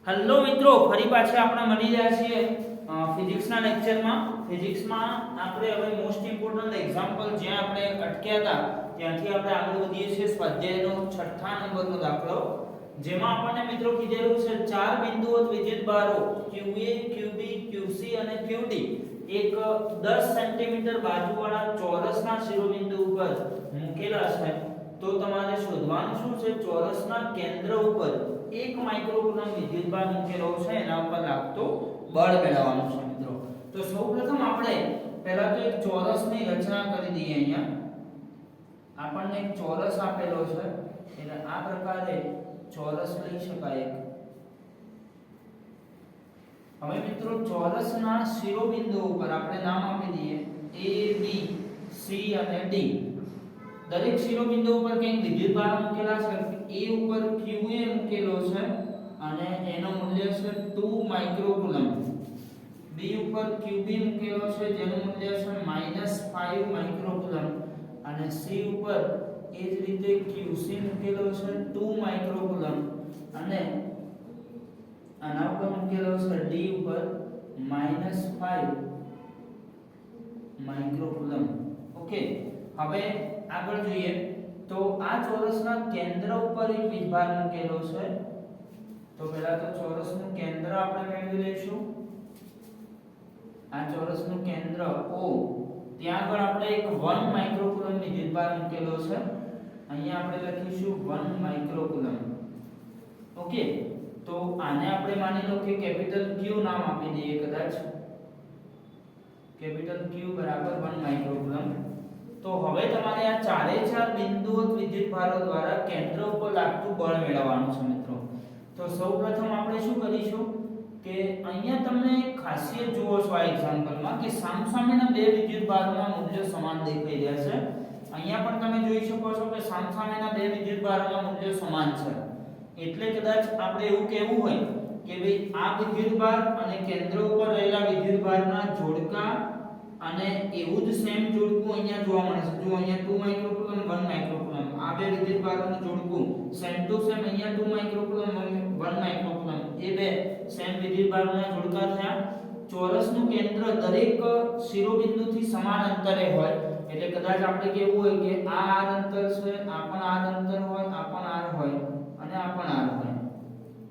Hello મિત્રો, ફરી પાછા આપણે મળી રહ્યા છીએ ફિઝિક્સના લેક્ચરમાં. ફિઝિક્સમાં આપણે હવે મોસ્ટ ઇમ્પોર્ટન્ટ એક્ઝામ્પલ જ્યાં આપણે અટક્યા હતા ત્યાંથી આપણે આગળ વધીએ છીએ સ્વાધ્યાયનો 6થા નંબરનો દાખલો, જેમાં આપણને મિત્રો કીધેલું છે ચાર બિંદુઓ વિદ્યુતભારો QA, QB, QC અને QD એક 10 સેન્ટીમીટર બાજુવાળા ચોરસના શિરોબિંદુ ઉપર મૂકેલા છે. તો તમારે શોધવાનું શું છે? ચોરસના કેન્દ્ર ઉપર 1 માઇક્રોકુલમ વિદ્યુતભાર મૂકેલો છે, એના ઉપર લાગતો બળ મેળવવાનું છે મિત્રો. તો સૌપ્રથમ આપણે પહેલા તો એક ચોરસની રચના કરી દઈએ. અહીંયા આપણને એક ચોરસ આપેલો છે, એટલે આ પ્રકારે ચોરસ લઈ શકાય એક. હવે મિત્રો ચોરસના શિરોબિંદુ ઉપર આપણે નામ આપી દઈએ A, B, C અને D. દરેક શિરોબિંદુ ઉપર કંઈક વિદ્યુતભાર મૂકેલા છે. A ઉપર QA મૂકેલો છે અને એનું મૂલ્ય છે 2 માઇક્રોકુલમ. B ઉપર QB મૂકેલો છે જેનું મૂલ્ય છે -5 માઇક્રોકુલમ અને C ઉપર એ જ રીતે QC મૂકેલો છે 2 માઇક્રોકુલમ અને આના ઉપર મૂકેલો છે D ઉપર -5 માઇક્રોકુલમ. ઓકે, હવે આગળ જોઈએ તો આ ચોરસના કેન્દ્ર ઉપર એક વીજભાર મૂકેલો છે. તો પહેલા તો ચોરસનું કેન્દ્ર આપણે મેળવી લઈશું. આ ચોરસનું કેન્દ્ર O, ત્યાં આગળ આપણે એક 1 માઇક્રોકુલમ વિદ્યુતભાર મૂકેલો છે. અહીંયા આપણે લખીશું 1 માઇક્રોકુલમ. ઓકે, તો આને આપણે માની લો કે કેપિટલ Q નામ આપી દઈએ. કદાચ કેપિટલ Q બરાબર 1 માઇક્રોકુલમ. તો હવે તમારે આ ચારે ચાર બિંદુઓ વિદ્યુતભારો દ્વારા કેન્દ્ર ઉપર લાગતું બળ મેળવવાનું છે મિત્રો. તો સૌપ્રથમ આપણે શું કરીશું કે અહીંયા તમને એક ખાસિયત જુઓ છો આ એક્ઝામ્પલમાં કે સામસામેના બે વિદ્યુતભારોના મૂલ્ય સમાન દેખાઈ રહ્યા છે. અહીંયા પણ તમે જોઈ શકો છો કે સામસામેના બે વિદ્યુતભારોના મૂલ્ય સમાન છે. એટલે કદાચ આપણે એવું કહેવું હોય કે ભાઈ આ વિદ્યુતભાર અને કેન્દ્ર ઉપર રહેલા વિદ્યુતભારના જોડકા અને એવું જ સેમ જોડકું અહીંયા જોવા મળે છે. જો અહીંયા 2 માઇક્રોકુલમ 1 માઇક્રોકુલમ, આ બે વિદ્યુતભારોનું જોડકું સેમ ટુ સેમ અહીંયા 2 માઇક્રોકુલમ 1 માઇક્રોકુલમ, એ બે સેમ વિદ્યુતભારોના જોડકા થયા. ચોરસનું કેન્દ્ર દરેક શિરોબિંદુથી સમાન અંતરે હોય. એટલે કદાચ આપણે કહેવું હોય કે આ r અંતર છે, આ પણ r અંતર હોય, આ પણ r હોય અને આ પણ r હોય.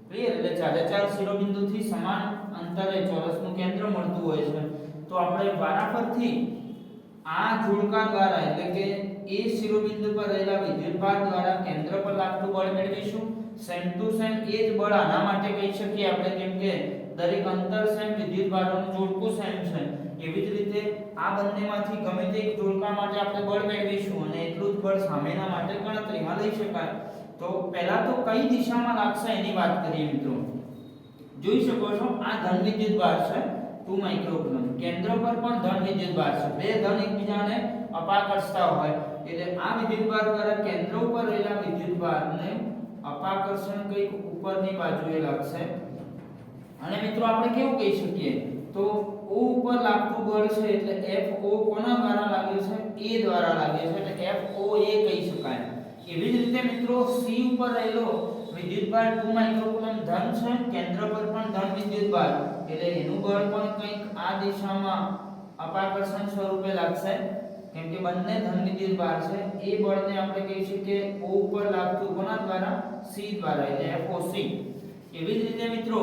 ક્લિયર? એટલે ચારે ચાર શિરોબિંદુથી સમાન અંતરે ચોરસનું કેન્દ્ર મળતું હોય છે. તો આપણે વારાફરથી આ જોડકા દ્વારા એટલે કે એ શિરોબિંદુ પર રહેલા વિદ્યુતભાર દ્વારા કેન્દ્ર પર લાગતું બળ મેળવીશું. સેમ ટુ સેમ એ જ બળ આના માટે કહી શકીએ આપણે, કેમ કે દરેક અંતર સેમ, વિદ્યુતભારોનું જોડકું સેમ છે. એવી જ રીતે આ બંનેમાંથી ગમે તે એક જોડકા માટે આપણે બળ મેળવીશું અને એટલું જ બળ સામેના માટે ગણતરીમાં લઈ શકાય. તો પહેલા તો કઈ દિશામાં લાગશે એની વાત કરીએ મિત્રો. જોઈ શકો છો આ ધન વિદ્યુતભાર છે 2 માઇક્રોકુલમ. કેન્દ્ર પર પણ ધન વિદ્યુતભાર છે. બે ધન એકબીજાને અપાકર્ષતા હોય એટલે આ વિદ્યુતભાર દ્વારા કેન્દ્ર ઉપર રહેલા વિદ્યુતભારને અપાકર્ષણ કંઈક ઉપરની બાજુએ લાગશે. અને મિત્રો આપણે કેવું કહી શકીએ તો O ઉપર લાગતું બળ છે એટલે FO કોના દ્વારા લાગે છે? A દ્વારા લાગે છે, એટલે FOA કહી શકાય. એવી જ રીતે મિત્રો C ઉપર રહેલો વિદ્યુતભાર 2 માઇક્રોકુલમ ધન છે, કેન્દ્ર પર પણ ધન વિદ્યુતભાર, એટલે એનું બળ પણ કંઈક આ દિશામાં અપાકર્ષણ સ્વરૂપે લાગશે. કેમ કે બંને ધન વિદ્યુતભાર છે, એ બળને આપણે કહી શકીએ O ઉપર લાગતું કોના દ્વારા? C દ્વારા, એટલે FOC. એવી જ રીતે મિત્રો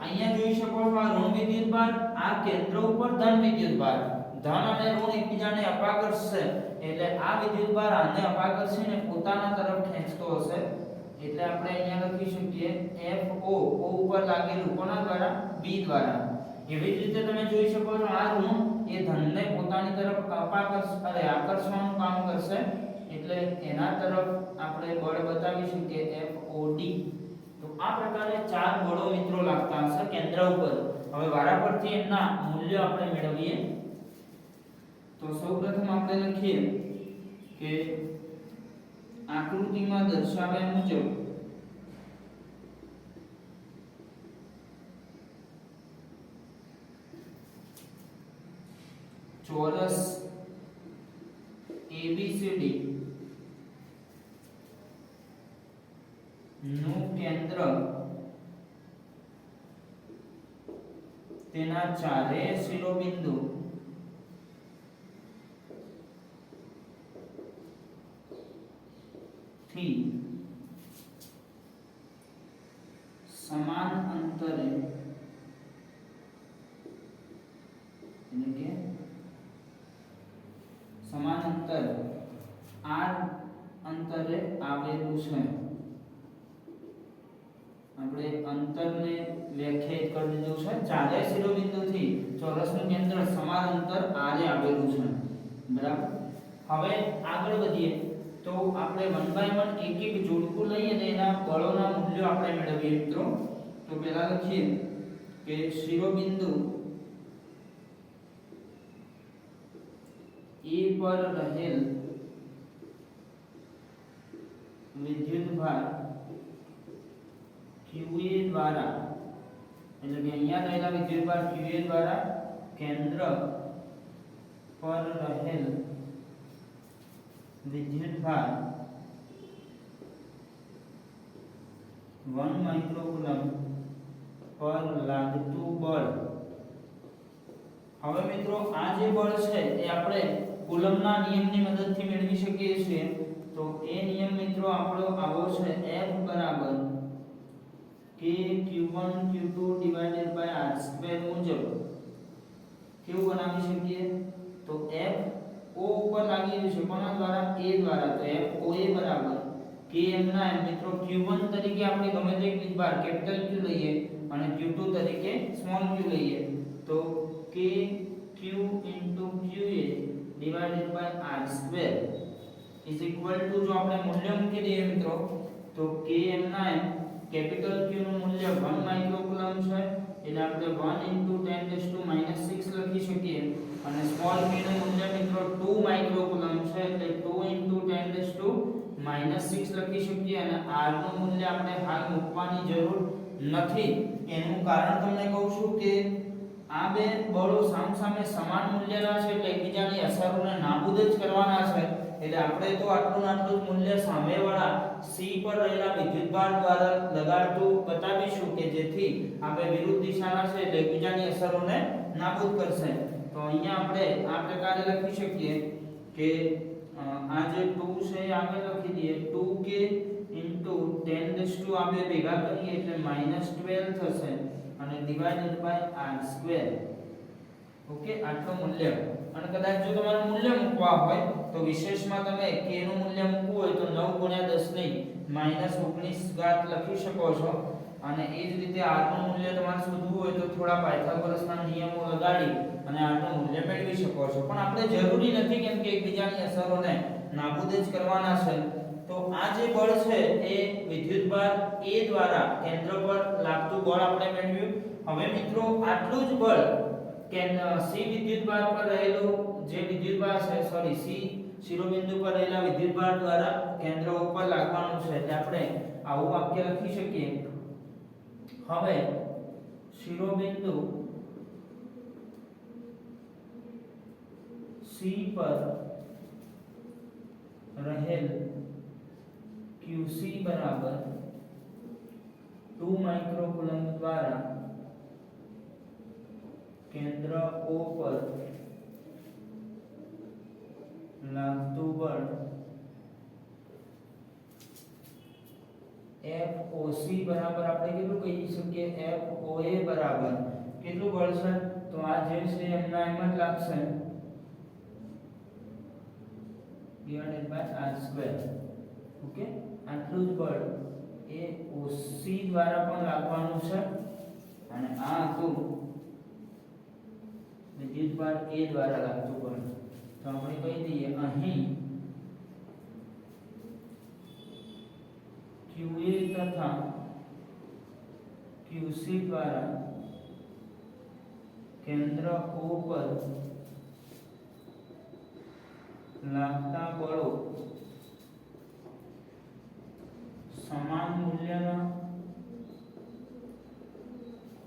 અહીંયા જોઈ શકો છો આ ઋણ વિદ્યુતભાર, આ કેન્દ્ર ઉપર ધન વિદ્યુતભાર. ધન અને ઋણ એકબીજાને અપાકર્ષશે એટલે આ વિદ્યુતભાર આને અપાકર્ષીને પોતાના તરફ ખેંચતો હશે. એટલે આપણે અહીંયા લખી શકીએ FO, O ઉપર લાગેલું કોના દ્વારા? B દ્વારા. એવી જ રીતે તમે જોઈ શકો છો આ ઋણ એ ધનને પોતાની તરફ આકર્ષવાનું કામ કરશે એટલે એના તરફ આપણે બળ બતાવીશું કે FOD. તો આ પ્રકારે ચાર બળો મિત્રો લાગતા હશે કેન્દ્ર ઉપર. હવે વારાફરથી એમના મૂલ્યો આપણે મેળવીએ. તો સૌપ્રથમ આપણે લખીએ કે આકૃતિમાં દર્શાવ્યા મુજબ ચોરસ ABCD નું કેન્દ્ર તેના ચારેય શિરોબિંદુ થી સમાન અંતરે એટલે કે સમાન અંતર r અંતરે આવેલું છે. આપણે અંતરને વ્યાખ્યાયિત કરી દીધું છે. ચારેય શિરોબિંદુથી ચોરસનું કેન્દ્ર સમાન અંતર r એ આવેલું છે. બરાબર. હવે આગળ વધીએ તો આપણે 1 બાય 1 એક એક જોડકું લઈએ અને એના બળોના મૂલ્યો આપણે મેળવીએ મિત્રો. તો પહેલા લખીએ કે શિરોબિંદુ A પર રહેલ વિદ્યુતભાર QA દ્વારા એટલે કે અહીંયા રહેલા વિદ્યુતભાર QA દ્વારા કેન્દ્ર પર રહેલ વિદ્યુતભાર 1 માઇક્રોકુલમ પર લાગતું બળ. હવે મિત્રો આ જે બળ છે એ આપણે કુલમના નિયમની મદદથી મેળવી શકીએ છીએ. તો એ નિયમ મિત્રો આપણો આવો છે F બરાબર k q1 q2 divided by r² મુજબ કેવું બનાવી શકીએ? તો F O ઉપર લાગી રહ્યું છે કોના દ્વારા? A દ્વારા. તો F OA બરાબર k m ના m મિત્રો q1 તરીકે આપણે ગમે તે એક વિદ્યુતભાર કેપિટલ Q લઈએ અને q2 તરીકે સ્મોલ q લઈએ. તો k q qa divided by r² is equal to જો આપણે મૂલ્ય મૂકી દઈએ મિત્રો તો km ના m કેપિટલ Q નું મૂલ્ય 1 માઇક્રોકુલમ છે એટલે આપણે 1 × 10⁻⁶ લખી શકીએ અને સ્મોલ q નું મૂલ્ય મિત્રો 2 માઇક્રોકુલમ છે એટલે 2 × 10⁻⁶ લખી શકીએ અને r નું મૂલ્ય આપણે હાલ મૂકવાની જરૂર નથી. એનું કારણ તમને કહું છું કે આ બે બળો સામસામે સમાન મૂલ્યના છે એટલે એકબીજાની અસરોને નાબૂદ જ કરવાના છે. એટલે આપણે તો આટલું જ મૂલ્ય સામેવાળા C પર રહેલા વિદ્યુતભાર દ્વારા લગાડતું બતાવીશું કે જેથી આપણે વિરુદ્ધ દિશાના છે એટલે એકબીજાની અસરોને નાબૂદ કરશે. તો અહીંયા આપણે આ પ્રકારે લખી શકીએ કે આ જે 2 છે આગળ લખી દઈએ 2k × 10 આ બે ભેગા કરીએ એટલે -12 થશે અને ડિવાઇડેડ બાય r². ઓકે, આટલું મૂલ્ય. અને કદાચ જો તમારે મૂલ્ય મૂકવા હોય તો વિશેષમાં તમે k નું મૂલ્ય મૂકવું હોય તો 9 × 10 ની -19 લખી શકો છો. અને એ જ રીતે r નું મૂલ્ય તમારે શોધવું હોય તો થોડા પાયથાગોરસના નિયમો લગાડી અને r નું મૂલ્ય મેળવી શકો છો. પણ આપણે જરૂરી નથી કેમ કે એકબીજાની અસરોને નાબૂદ જ કરવાના છે. તો આ જે બળ છે એ વિદ્યુતભાર A દ્વારા કેન્દ્ર પર લાગતું બળ આપણે મેળવ્યું. હવે મિત્રો આટલું જ બળ કે C વિદ્યુતભાર પર રહેલું જે વિદ્યુતભાર છે C શિરોબિંદુ પર રહેલા વિદ્યુતભાર દ્વારા કેન્દ્ર ઉપર લાગવાનું છે. એટલે આપણે આવું વાક્ય લખી શકીએ. હવે શિરોબિંદુ C પર રહેલ QC બરાબર 2 માઇક્રોકુલમ દ્વારા કેન્દ્ર O પર લાગતું બળ FOC બરાબર આપણે કેટલું કહી શકીએ? FOA બરાબર કેટલું બળ છે? તો આ જે છે એમના એમ જ લાગશે divided by r². ઓકે, આટલું જ બળ એ OC દ્વારા પણ લાગવાનું છે અને આ હતું વિદ્યુતભાર A દ્વારા લાગતું બળ. તો આપણે કહી દઈએ અહીં QA તથા QC દ્વારા કેન્દ્ર O પર લાગતા બળો સમાન મૂલ્યના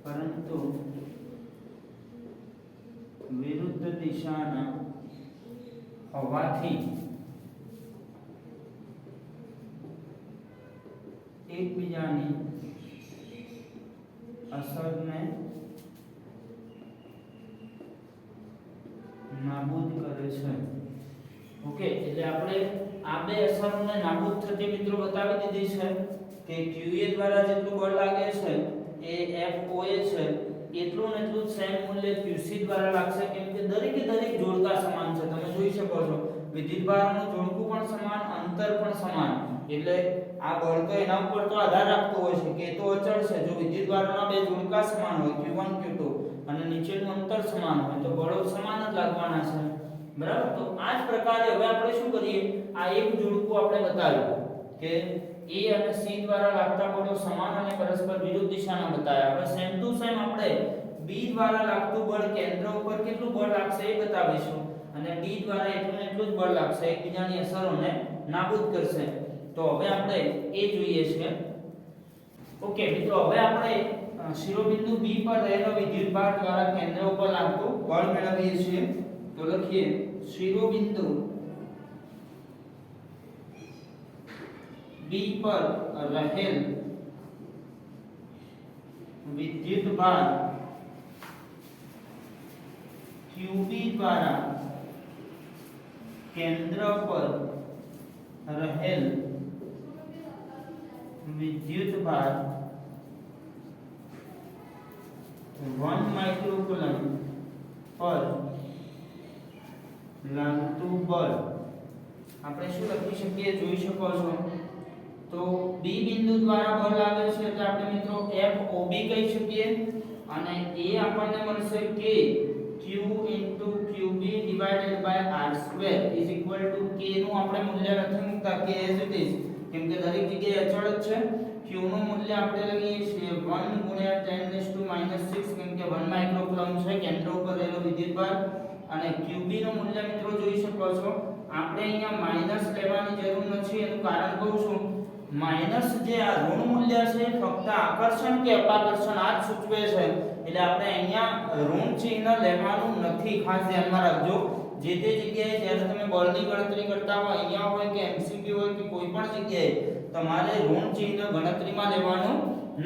પરંતુ વિરુદ્ધ દિશાના હોવાથી એકબીજાની અસરને છે. ઓકે, એટલે આપણે આ બે અસરોને નાબૂદ થતી મિત્રો બતાવી દીધી છે કે QA દ્વારા જેટલું બળ લાગે છે એ FOA છે એટલું ને એટલું સેમ મૂલ્ય QC દ્વારા લાગશે, કેમ કે દરેકે દરેક જોડકા સમાન છે. તમે જોઈ શકો છો વિદ્યુતભારનું જોડકું પણ સમાન, અંતર પણ સમાન, એટલે આ બળ તો એના ઉપર તો આધાર રાખતો હોય છે કે તો અચળ છે. જો વિદ્યુતભારના બે જોડકા સમાન હોય Q1 Q2 અને નીચેનું અંતર સમાન હોય તો બળો સમાન જ લાગવાના છે. બરાબર, તો આ જ પ્રકારે હવે આપણે શું કરીએ, આ એક જોડકું આપણે બતાવ્યું કે A અને C દ્વારા લાગતા બળો સમાન અને પરસ્પર વિરુદ્ધ દિશામાં બતાવ્યા. હવે સેમ ટુ સેમ આપણે B દ્વારા લાગતું બળ કેન્દ્ર ઉપર કેટલું બળ લાગશે એ બતાવીશું અને D દ્વારા એટલું જ બળ લાગશે, એકબીજાની અસરોને નાબૂદ કરશે. તો હવે આપણે એ જોઈએ છે. ઓકે મિત્રો, હવે આપણે શિરોબિંદુ B પર રહેલો વિદ્યુતભાર દ્વારા કેન્દ્ર ઉપર લાગતું બળ મેળવીએ છીએ. તો લખીએ શિરોબિંદુ B પર રહેલ વિદ્યુતભાર QB દ્વારા કેન્દ્ર પર રહેલ વિદ્યુતભાર 1 માઇક્રોકુલમ પર લાગતું બળ આપણે શું લખી શકીએ, જોઈ શકો છો. તો B બિંદુ દ્વારા બળ લાગે છે એટલે આપણે મિત્રો FOB કહી શકીએ અને A આપણને મળશે K Q QB divided by R² is equal to K નું આપણે મૂલ્ય નથી મૂકતા કે એઝ ઇટ ઇઝ, કેમ કે દરેક જગ્યાએ અચળ જ છે. Q નું મૂલ્ય આપણે લઈએ છીએ 1 ગુણ્યા 10⁻⁶, કેમ કે 1 માઇક્રોકુલમ છે કેન્દ્ર ઉપર રહેલો વિદ્યુતભાર. અને QB નું મૂલ્ય મિત્રો જોઈ શકો છો, આપણે અહીંયા માઈનસ લેવાની જરૂર નથી. એનું કારણ કહું છું, માઈનસ જે આ ઋણ મૂલ્ય છે ફક્ત આકર્ષણ કે અપાકર્ષણ આ જ સૂચવે છે, એટલે આપણે અહીંયા ઋણ ચિહ્ન લેવાનું નથી. ખાસ ધ્યાનમાં રાખજો, જે તે જગ્યાએ જ્યારે તમે બળની ગણતરી કરતા હોય, અહીંયા હોય કે MCQ હોય કે કોઈ પણ જગ્યાએ, તમારે ઋણ ચિહ્ન ગણતરીમાં લેવાનું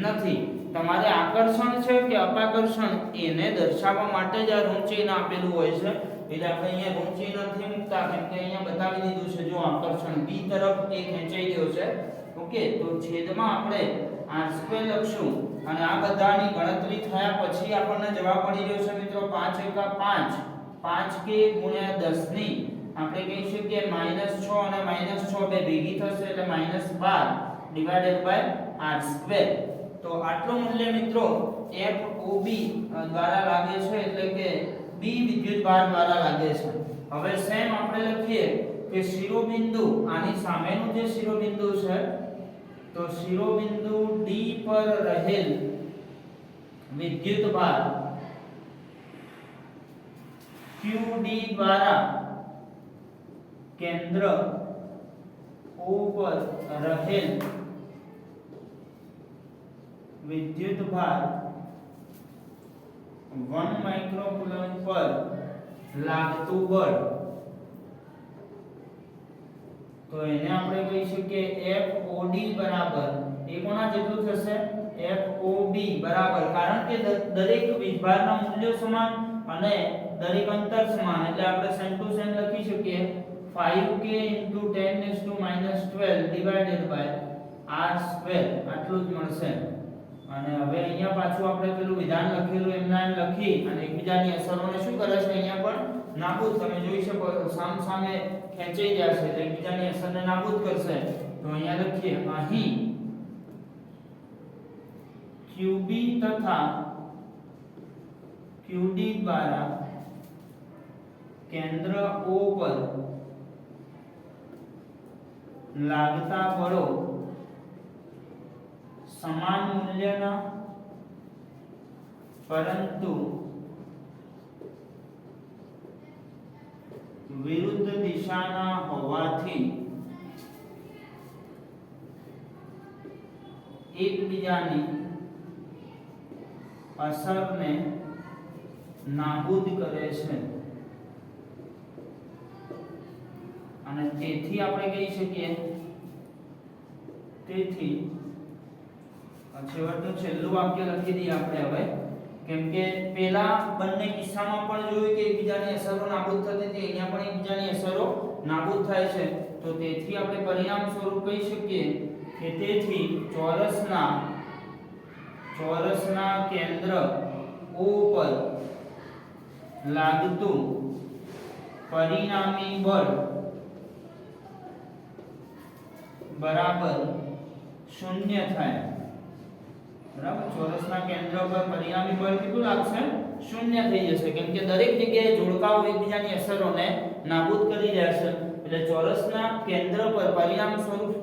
નથી. તમારે આકર્ષણ છે કે અપાકર્ષણ એને દર્શાવવા માટે જ આ ઋણ ચિહ્ન આપેલું હોય છે, એટલે આપણે અહીંયા ઋણ ચિહ્ન નથી મૂકતા, કેમ કે અહીંયા બતાવી દીધું છે જો આકર્ષણ B તરફ એ ખેંચાઈ ગયો છે. ઓકે, તો છેદમાં આપણે R² લખશું અને આ બધાની ગણતરી થયા પછી આપણને જવાબ મળી રહ્યો છે મિત્રો 5 × 5 5K ગુણ્યા 10 ની આપણે કહી શકીએ -6 અને -6 બે ભેગી થશે એટલે -12 ડિવાઇડેડ બાય R². તો આટલું મૂલ્ય મિત્રો FOB દ્વારા લાગે છે, એટલે કે B વિદ્યુતભાર દ્વારા લાગે છે. હવે સેમ આપણે લખીએ કે શિરોબિંદુ આની સામેનું જે શિરોબિંદુ છે, તો શિરોબિંદુ D પર રહેલ વિદ્યુતભાર QD દ્વારા કેન્દ્ર O પર રહેલ વિદ્યુતભાર 1 માઇક્રોકુલમ પર લાગતું બળ, તો એને આપણે કહી શકીએ FOD બરાબર એ કોના જેટલું થશે, FOB બરાબર, કારણ કે દરેક વીજભારના મૂલ્યો સમાન અને દરેક અંતર સમાન, એટલે આપણે સેમ ટુ સેમ લખી શકીએ 5K × 10⁻12 ડિવાઇડેડ બાય R² આટલું જ મળશે. અને હવે અહીંયા પાછું આપણે પેલું વિધાન લખેલું એમના એમ લખી અને એકબીજાની અસરોને શું કરે છે અહીંયા પણ નાબૂદ. તમે જોઈ શકો છો સામ સામે ખેંચાઈ ગયા છે એટલે એકબીજાની અસરને નાબૂદ કરશે. તો અહીંયા લખીએ, અહીં QB તથા QD દ્વારા કેન્દ્ર O પર લાગતા બળો સમાન મૂલ્યના પરંતુ વિરુદ્ધ દિશાના હોવાથી એકબીજાની અસરને નાબૂદ કરે છે. અને તેથી આપણે કહી શકીએ, તેથી છેવટનું છેલ્લું વાક્ય લખી દઈએ આપણે હવે કેમ કે પેલા બંને કિસ્સામાં પણ જોયું કે એકબીજાની અસરો નાબૂદ થતી હતી, અહીંયા પણ એકબીજાની અસરો નાબૂદ થાય છે. તો તેથી આપણે પરિણામ સ્વરૂપ કહી શકીએ કે તેથી ચોરસના કેન્દ્ર O પર લાગતું પરિણામી બળ બરાબર 0 થાય. બરાબર, ચોરસના કેન્દ્ર પર પરિણામી બળ કેટલું લાગશે? 0 થઈ જશે, કેમ કે દરેક જગ્યાએ જોડકાઓ એકબીજાની અસરોને નાબૂદ કરી રહ્યા છે. એટલે ચોરસના કેન્દ્ર પર પરિણામ સ્વરૂપ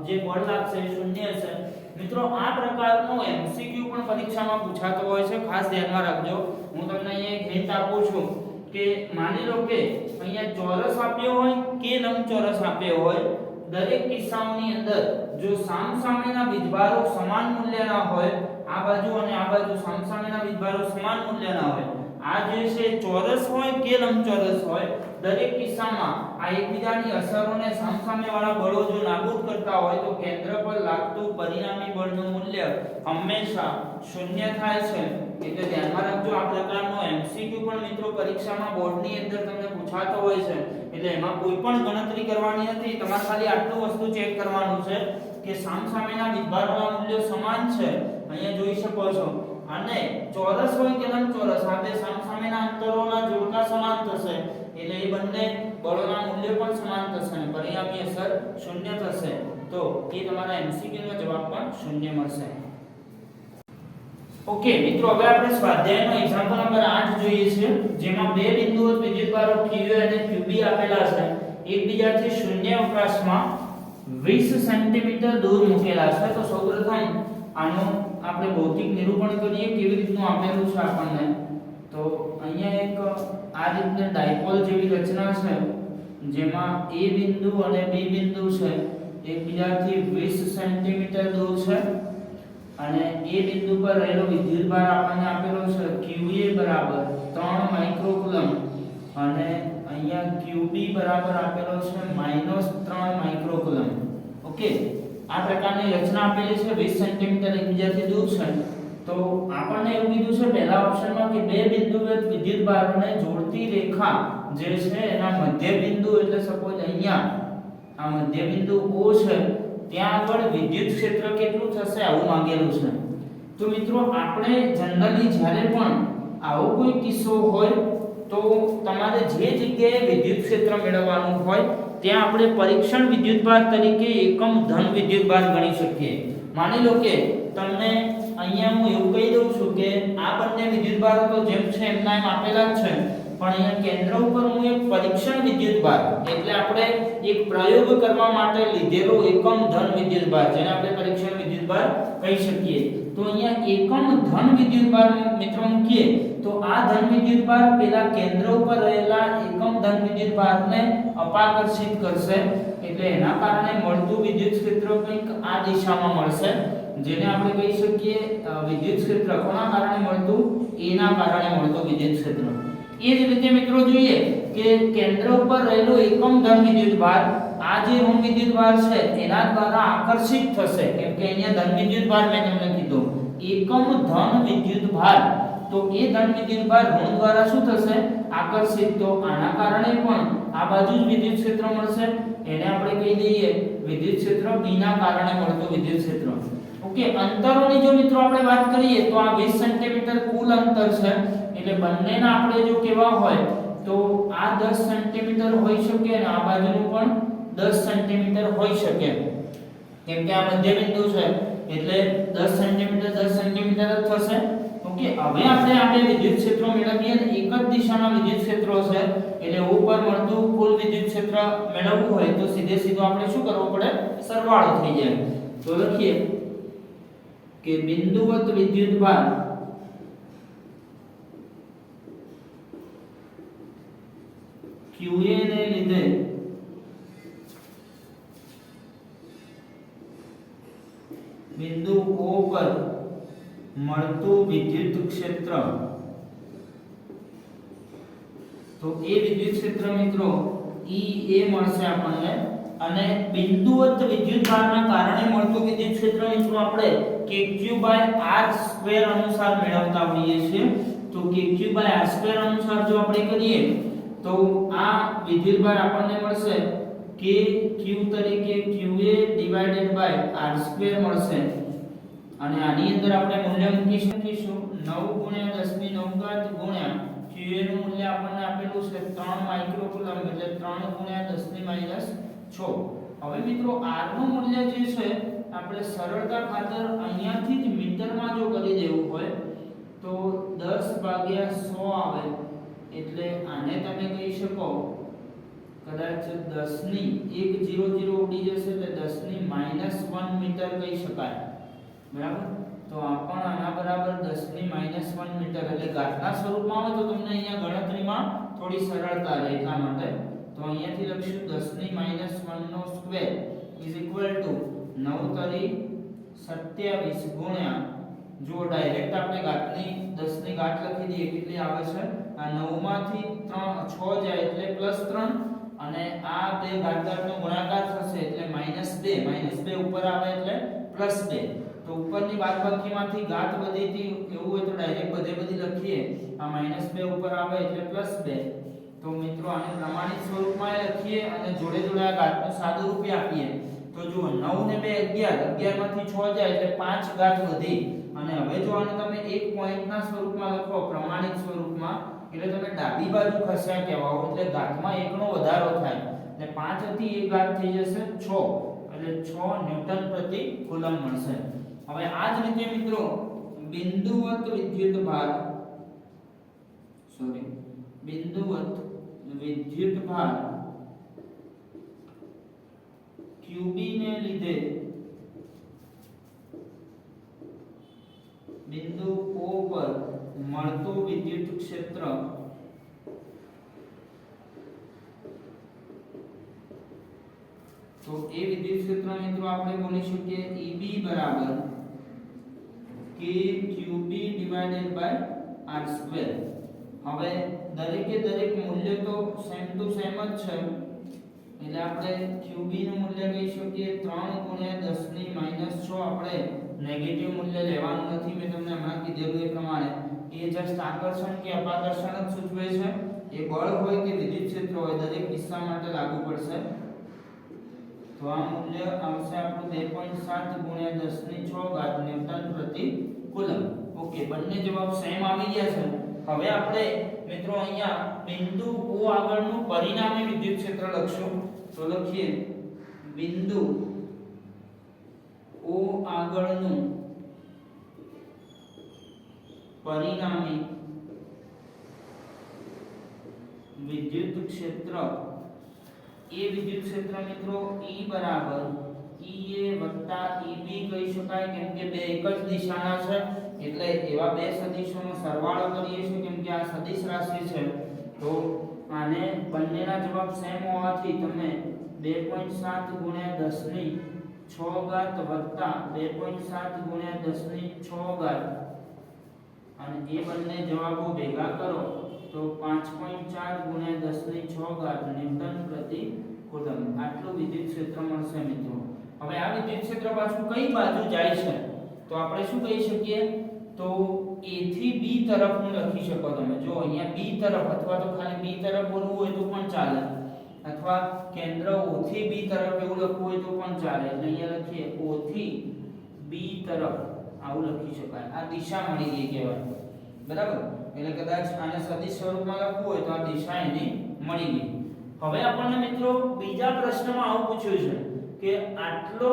જે બળ લાગશે એ 0 હશે. મિત્રો આ પ્રકારનો MCQ પણ પરીક્ષામાં પૂછાતો હોય છે, ખાસ ધ્યાનમાં રાખજો. હું તમને અહીંયા એક હિન્ટ આપું છું કે માની લો કે અહીંયા ચોરસ આપ્યો હોય કે લંબચોરસ આપ્યો હોય, દરેક કિસ્સાઓની અંદર જો સામસામેના વીજભારો સમાન મૂલ્યના હોય, આ બાજુ અને આ બાજુ સામસામેના વીજભારો સમાન મૂલ્યના હોય, આ જે છે ચોરસ હોય કે લંબચોરસ હોય, દરેક કિસ્સામાં આ એકબીજાની અસરોને સામસામેવાળા બળો જો નાબૂદ કરતા હોય તો કેન્દ્ર પર લાગતું પરિણામી બળનું મૂલ્ય હંમેશા 0 થાય છે. એટલે ધ્યાનમાં રાખજો, આ પ્રકારનો MCQ પણ મિત્રો પરીક્ષામાં બોર્ડની અંદર તમને પૂછાતો હોય છે. એટલે એમાં કોઈ પણ ગણતરી કરવાની નથી, તમારે ખાલી આટલું વસ્તુ ચેક કરવાનું છે કે સામસામેના વીજભારોના મૂલ્યો સમાન છે, અહીંયા જોઈ શકો છો, અને ચોરસ હોય કે લંબચોરસ આ બે સામસામેના અંતરોના જોડકા સમાન થશે, એટલે એ બંને બળોના મૂલ્યો પણ સમાન થશે અને પરિણામી અસર 0 થશે. તો એ તમારા MCQ નો જવાબ પણ 0 મળશે. ઓકે મિત્રો, હવે આપણે સ્વાધ્યાયનો એક્ઝામ્પલ નંબર 8 જોઈએ છે, જેમાં બે બિંદુઓ વિદ્યુતભારો QA અને QB આપેલા છે, એકબીજાથી શૂન્ય અવકાશમાં 20 સેન્ટીમીટર દૂર મૂકેલા છે. તો સૌપ્રથમ આનું આપણે ભૌતિક નિરૂપણ કરીએ કેવી રીતનું આપેલું છે આપણને. તો અહીંયા એક આ રીતની ડાયપોલ જેવી રચના છે, જેમાં A બિંદુ અને B બિંદુ છે એકબીજાથી 20 સેન્ટીમીટર દૂર છે, અને A બિંદુ પર રહેલો વિદ્યુતભાર આપણને આપેલો છે QA બરાબર 3 માઇક્રોકુલમ અને અહીંયા QB બરાબર આપેલો છે -3 માઇક્રોકુલમ. ઓકે, આ પ્રકારની રચના આપેલી છે, 20 સેન્ટીમીટર એકબીજાથી દૂર છે. તો આપણને એવું કીધું છે પહેલા ઓપ્શનમાં કે બે બિંદુએ વિદ્યુતભારોને જોડતી રેખા જે છે એના મધ્ય બિંદુ, એટલે સપોઝ અહીંયા આ મધ્ય બિંદુ O છે, ત્યાં આગળ વિદ્યુત ક્ષેત્ર કેટલું થશે આવું માંગેલું છે. તો મિત્રો આપણે જનરલી જ્યારે પણ આવો કોઈ કિસ્સો હોય તો તમારે જે જગ્યાએ વિદ્યુત ક્ષેત્ર મેળવવાનું હોય ત્યાં આપણે પરીક્ષણ વિદ્યુતભાર તરીકે એકમ ધન વિદ્યુતભાર ગણી શકીએ. માની લો કે તમને અહીંયા હું એવું કહી દઉં છું કે આ બંને વિદ્યુતભારો તો જેમ છે એમના એમ આપેલા જ છે, પણ અહીંયા કેન્દ્ર ઉપર હું એક પરીક્ષણ વિદ્યુતભાર એટલે આપણે એક પ્રયોગ કરવા માટે લીધેલો એકમ ધન વિદ્યુતભાર, જેને આપણે પરીક્ષણ વિદ્યુતભાર કહી શકીએ. તો અહીંયા એકમ ધન વિદ્યુતભાર મિત્રો મૂકીએ તો આ ધન વિદ્યુતભાર પેલા કેન્દ્ર ઉપર રહેલા એકમ ધન વિદ્યુતભારને અપાકર્ષિત કરશે, એટલે એના કારણે મળતું વિદ્યુત ક્ષેત્ર કંઈક આ દિશામાં મળશે, જેને આપણે કહી શકીએ વિદ્યુત ક્ષેત્ર કોના કારણે મળતું? A ના કારણે મળતું વિદ્યુત ક્ષેત્ર. એ જ રીતે મિત્રો જોઈએ કે કેન્દ્ર ઉપર રહેલો એકમ ધન વિદ્યુતભાર આ જે ઋણ વિદ્યુતભાર છે એના દ્વારા આકર્ષિત થશે, કેમ કે અહીંયા ધન વિદ્યુતભાર મેં તમને કીધું એકમ ધન વિદ્યુતભાર, તો એ ધન વિદ્યુતભાર ઋણ દ્વારા શું થશે? આકર્ષિત. તો આના કારણે પણ આ બાજુ જ વિદ્યુત ક્ષેત્ર મળશે, એને આપણે કહી દઈએ વિદ્યુત ક્ષેત્ર B ના કારણે મળતું વિદ્યુત ક્ષેત્ર. ઓકે, અંતરોની જો મિત્રો આપણે વાત કરીએ તો આ 20 સેન્ટીમીટર કુલ અંતર છે, એટલે બંનેના આપણે જો કેવા હોય તો આ 10 સેન્ટીમીટર હોઈ શકે અને આ બાજુનું પણ 10 સેન્ટીમીટર હોઈ શકે, કેમ કે આ મધ્ય બિંદુ છે એટલે 10 સેન્ટીમીટર 10 સેન્ટીમીટર જ થશે. ઓકે, હવે આપણે આ બે વિદ્યુત ક્ષેત્રો મેળવીએ અને એક જ દિશાના વિદ્યુત ક્ષેત્રો છે, એટલે ઉપર મળતું કુલ વિદ્યુત ક્ષેત્ર મેળવવું હોય તો સીધે સીધું આપણે શું કરવું પડે? સરવાળો થઈ જાય. તો લખીએ કે બિંદુવત વિદ્યુતભાર QA ને લીધે બિંદુ O પર મળતું વિદ્યુત ક્ષેત્ર, તો એ વિદ્યુત ક્ષેત્ર મિત્રો EA મળશે આપણને, અને બિંદુવત વિદ્યુતભારના કારણે મળતું વિદ્યુત ક્ષેત્ર મિત્રો આપણે kq/r² અનુસાર મેળવતા હોઈએ છીએ. તો kq/r² અનુસાર જો આપણે કરીએ તો આ વિદ્યુતભાર આપણને મળશે કે q તરીકે qa/r² મળશે અને આની અંદર આપણે મૂલ્ય મૂકી શકીશું 9 * 10⁹ ગુણ્યા qa નું મૂલ્ય આપણને આપેલું છે 3 માઇક્રોકુલમ એટલે 3 * 10⁻6. હવે મિત્રો r નું મૂલ્ય જે છે આપણે સરળતા ખાતર અહીંયાથી જ મીટરમાં જો કરી દેવું હોય તો 10/100 આવે એટલે આને તમે કહી શકો કદાચ 10 ની 1 0 0 ઉડી જશે એટલે 10 ની -1 મીટર કહી શકાય. બરાબર. તો આ પણ આના બરાબર 10 ની -1 મીટર એટલે ઘાતના સ્વરૂપમાં આવે તો તમને અહીંયા ગણતરીમાં થોડી સરળતા રહે એટલા માટે તો અહીંયાથી લખશું 10 ની -1 નો સ્ક્વેર = 9 તરી 27 ગુણ્યા જો ડાયરેક્ટ આપણે ઘાતની 10 ની ઘાત લખી દઈએ કેટલી આવે છે આ 9 માંથી 6 જાય એટલે +3 અને આ બે ઘાતાંકનો ગુણાકાર થશે એટલે -2 ઉપર આવે એટલે +2. તો ઉપરની બાદબાકીમાંથી ઘાત વધીથી એવું હોય તો ડાયરેક્ટ બધી લખીએ આ -2 ઉપર આવે એટલે +2. તો મિત્રો આને પ્રમાણિત સ્વરૂપમાં લખીએ અને જોડે જોડે આ ઘાતનું સાદું રૂપ આપીએ તો જુઓ 9 ને 2 11 માંથી 6 જાય એટલે 5 ઘાત વધી અને હવે જો આને તમે એક પોઈન્ટના સ્વરૂપમાં લખો પ્રમાણિત સ્વરૂપમાં એટલે તમે ડાબી બાજુ ખસ્યા કહેવાઓ એટલે ઘાતમાં 1 નો વધારો થાય એટલે 5 હતી 1 ઘાત થઈ જશે 6 એટલે 6 ન્યૂટન પ્રતિ કુલમ મળશે. હવે આ જ રીતે મિત્રો બિંદુવત વિદ્યુતભાર QB ને લીધે બિંદુ O પર મળતું વિદ્યુત ક્ષેત્ર તો એ વિદ્યુત ક્ષેત્ર મિત્રો આપણે બોલી શકીએ EB બરાબર kqb/r². હવે દરેકે દરેક મૂલ્ય તો સેમ ટુ સેમ જ છે એટલે આપણે qb નું મૂલ્ય કહી શકીએ 3 * 10⁻6. આપણે નેગેટિવ મૂલ્ય લેવાનું નથી મેં તમને હમણાં કીધેલું એ પ્રમાણે એ જસ્ટ આકર્ષણ કે અપાકર્ષણ જ સૂચવે છે. એ બળ હોય કે વિદ્યુત ક્ષેત્ર હોય દરેક કિસ્સા માટે લાગુ પડશે. તો આ મૂલ્ય આવશે આપણું 2.7 * 10⁶ ન્યૂટન પ્રતિ કુલમ. ઓકે બંને જવાબ સેમ આવી ગયા છે. હવે આપણે મિત્રો અહીંયા બિંદુ O આગળનું પરિણામી વિદ્યુત ક્ષેત્ર લખશું. તો લખીએ બિંદુ O આગળનું પરિણામી વિદ્યુત ક્ષેત્ર એ વિદ્યુત ક્ષેત્ર મિત્રો E બરાબર EA + EB કહી શકાય કેમ કે બે એક જ દિશાના છે એટલે એવા બે સદિશોનો સરવાળો કરીએ છીએ કેમ કે આ સદિશ રાશિ છે તો આને બંનેના જવાબ સેમ હોવાથી તમે 2.7 * 10⁶ વત્તા 2.7 * 10⁶ અને એ બંને જવાબો ભેગા કરો તો 5.4 * 10⁶ ન્યૂટન પ્રતિ કુલમ આટલું વિદ્યુત ક્ષેત્ર મળશે મિત્રો. હવે આ વિદ્યુત ક્ષેત્ર પાછું કઈ બાજુ જાય છે તો આપણે શું કહી શકીએ તો A થી B તરફનું લખી શકો તમે. જો અહીંયા B તરફ અથવા તો ખાલી B તરફ બોલવું હોય તો પણ ચાલે અથવા કેન્દ્ર O થી B તરફ એવું લખવું હોય તો પણ ચાલે. એટલે અહીંયા લખીએ O થી B તરફ આવું લખી શકાય. આ દિશા મળી ગઈ કહેવાય. બરાબર. એટલે કદાચ આને સદિશ સ્વરૂપમાં લખવું હોય તો આ દિશા એની મળી ગઈ. હવે આપણને મિત્રો બીજા પ્રશ્નમાં આવું પૂછ્યું છે કે આટલો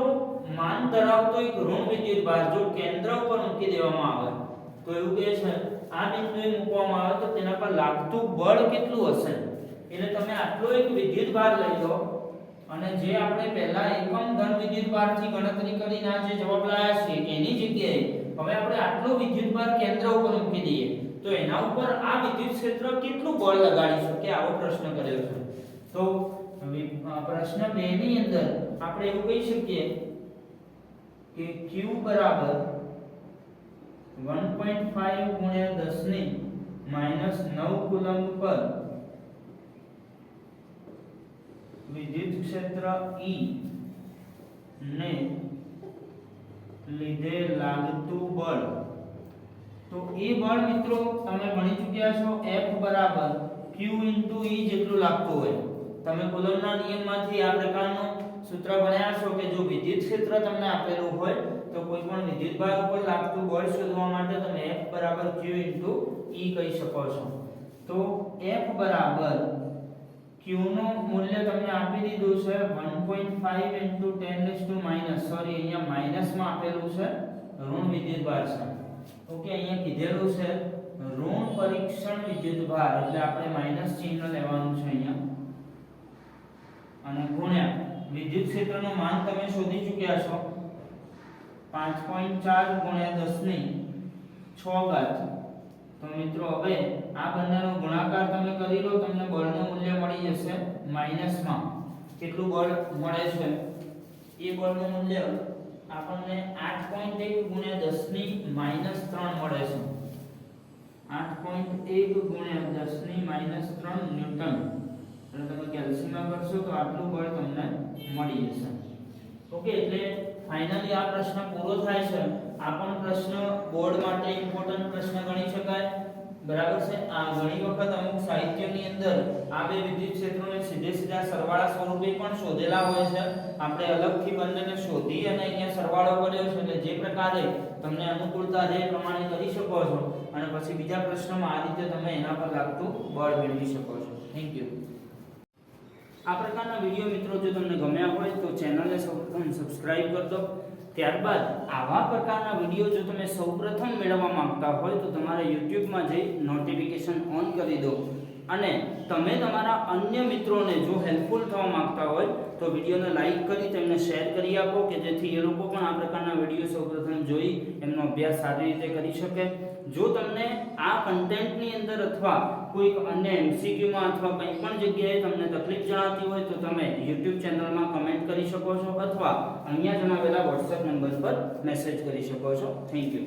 માન ધરાવતો એક ઋણ વિદ્યુતભાર જો કેન્દ્ર ઉપર મૂકી દેવામાં આવે તો એવું કહે છે આ બિંદુએ મૂકવામાં આવે તો તેના પર લાગતું બળ કેટલું હશે. એટલે તમે આટલો એક વિદ્યુતભાર લઈ લો અને જે આપણે પહેલા એકમ ધન વિદ્યુતભારથી ગણતરી કરીને આ જે જવાબ લાયા છે એની જગ્યાએ હવે આપણે આટલો વિદ્યુતભાર કેન્દ્ર ઉપર મૂકી દઈએ તો એના ઉપર આ વિદ્યુત ક્ષેત્ર કેટલું બળ લગાડી શકે આવો પ્રશ્ન કર્યો છે. તો પ્રશ્ન 2 ની અંદર આપણે એવું કહી શકીએ કે Q બરાબર 1.5 * 10⁻9 કુલમ પર વિદ્યુત ક્ષેત્ર E ને લીધે લાગતું બળ, તો એ બળ મિત્રો તમે ભણી ચૂક્યા છો F બરાબર Q * E જેટલું લાગતું હોય. તમે કુલમ્બના નિયમમાંથી આ પ્રકારનું સૂત્ર ભણ્યા છો કે જો વિદ્યુત ક્ષેત્ર તમને આપેલું હોય તો કોઈ પણ વિદ્યુત ભાર ઉપર લાગતું બળ શોધવા માટે તમે F બરાબર Q * E કહી શકો છો. તો F બરાબર Q નું મૂલ્ય તમને આપી દીધું છે 1.5 * 10 સોરી અહીંયા માઈનસમાં આપેલું છે, ઋણ વિદ્યુત ભાર છે. ઓકે, અહીંયા કીધેલું છે ઋણ પરીક્ષણ વિદ્યુત ભાર એટલે આપણે માઈનસ ચિહ્ન લેવાનું છે અહીંયા, અને ગુણ્યા વિદ્યુત ક્ષેત્રનું માન તમે શોધી ચૂક્યા છો 5.4 × 10⁶. તો મિત્રો હવે આ બંનેનો ગુણાકાર તમે કરી લો, તમને બળનું મૂલ્ય મળી જશે માઈનસમાં કેટલું બળ મળે છે. એ બળનું મૂલ્ય આપણને 8.1 × 10⁻³ મળે છે. 8.1 × 10⁻³ ન્યૂટન. એટલે તમે કેલ્સીમાં કરશો તો આટલું બળ તમને મળી જશે. ઓકે, એટલે ફાઇનલી આ પ્રશ્ન પૂરો થાય છે. આ પણ પ્રશ્ન બોર્ડ માટે ઇમ્પોર્ટન્ટ પ્રશ્ન ગણી શકાય. બરાબર છે. આ ઘણી વખત અમુક સાહિત્યની અંદર આ બે વિદ્યુત ક્ષેત્રોને સીધા સરવાળા સ્વરૂપે પણ શોધેલા હોય છે. આપણે અલગથી બંનેને શોધી અને અહીંયા સરવાળો કર્યો છે, એટલે જે પ્રકારે તમને અનુકૂળતા રહે પ્રમાણે કરી શકો છો, અને પછી બીજા પ્રશ્નમાં આ રીતે તમે એના પર લાગતું બળ મેળવી શકો છો. Thank you. આ પ્રકારના વિડિયો મિત્રો જો તમને ગમ્યા હોય તો ચેનલને સૌપ્રથમ સબસ્ક્રાઇબ કરી દો. ત્યારબાદ આવા પ્રકારના વિડિયો જો તમે સૌપ્રથમ મેળવવા માંગતા હોય તો તમારા YouTube માં જઈ નોટિફિકેશન ઓન કરી દો, અને તમે તમારા અન્ય મિત્રોને જો હેલ્પફુલ થવા માંગતા હોય તો વિડિયોને લાઈક કરી તેમને શેર કરી આપો કે જેથી એ લોકો પણ આ પ્રકારના વિડિયો સૌપ્રથમ જોઈ એમનો અભ્યાસ સારી રીતે કરી શકે. જો તમને આ કન્ટેન્ટની અંદર અથવા કોઈક અન્ય MCQ માં અથવા કંઈ પણ જગ્યાએ તમને તકલીફ જણાતી હોય તો તમે YouTube ચેનલમાં કમેન્ટ કરી શકો છો અથવા અહીંયા જણાવેલા WhatsApp નંબર પર મેસેજ કરી શકો છો. Thank you.